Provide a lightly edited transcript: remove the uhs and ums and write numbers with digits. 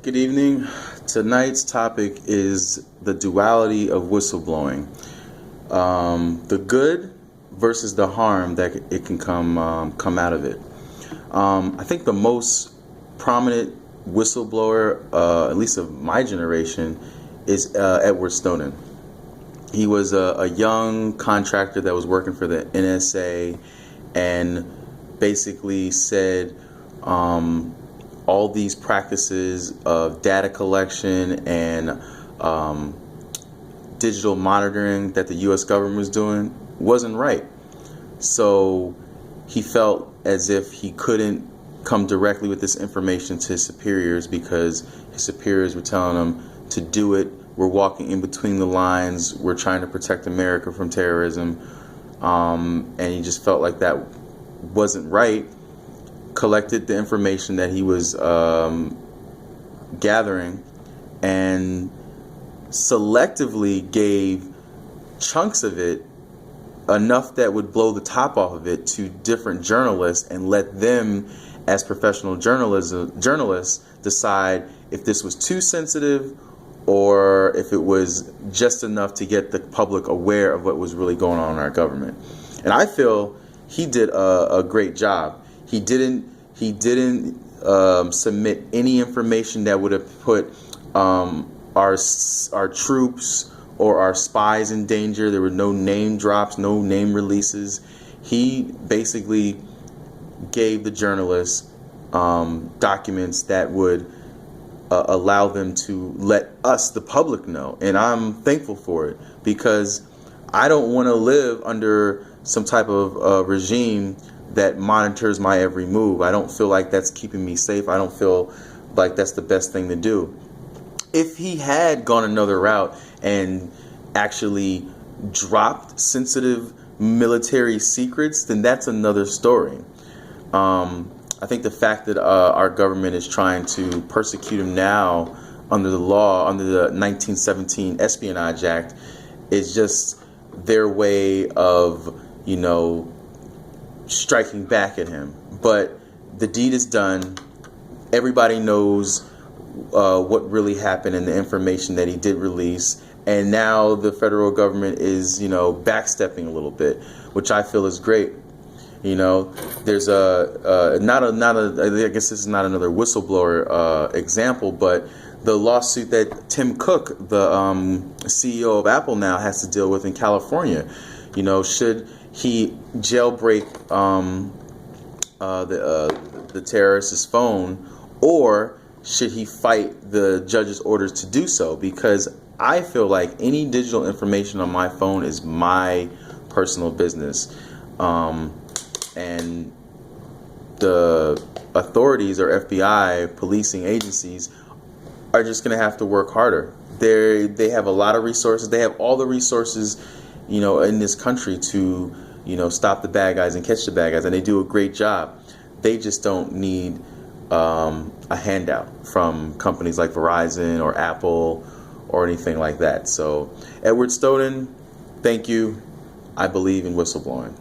Good evening. Tonight's topic is the duality of whistleblowing. The good versus the harm that it can come out of it. I think the most prominent whistleblower, at least of my generation, is Edward Snowden. He was a young contractor that was working for the NSA and basically said all these practices of data collection and digital monitoring that the U.S. government was doing wasn't right. So he felt as if he couldn't come directly with this information to his superiors because his superiors were telling him to do it. We're walking in between the lines. We're trying to protect America from terrorism. And he just felt like that wasn't right. Collected the information that he was gathering and selectively gave chunks of it, enough that would blow the top off of it, to different journalists and let them, as professional journalists, decide if this was too sensitive or if it was just enough to get the public aware of what was really going on in our government. And I feel he did a great job. He didn't submit any information that would have put our troops or our spies in danger. There were no name drops, no name releases. He basically gave the journalists documents that would allow them to let us, the public, know. And I'm thankful for it, because I don't want to live under some type of regime that monitors my every move. I don't feel like that's keeping me safe. I don't feel like that's the best thing to do. If he had gone another route and actually dropped sensitive military secrets, then that's another story. I think the fact that our government is trying to persecute him now under the law, under the 1917 Espionage Act, is just their way of, striking back at him. But the deed is done. Everybody knows what really happened and the information that he did release. And now the federal government is, backstepping a little bit, which I feel is great. There's I guess this is not another whistleblower example, but the lawsuit that Tim Cook, the CEO of Apple, now has to deal with in California. Should he jailbreak the terrorist's phone, or should he fight the judge's orders to do so? Because I feel like any digital information on my phone is my personal business. And the authorities, or FBI, policing agencies, are just going to have to work harder. They have a lot of resources. They have all the resources, in this country to, stop the bad guys and catch the bad guys. And they do a great job. They just don't need a handout from companies like Verizon or Apple or anything like that. So, Edward Snowden, thank you. I believe in whistleblowing.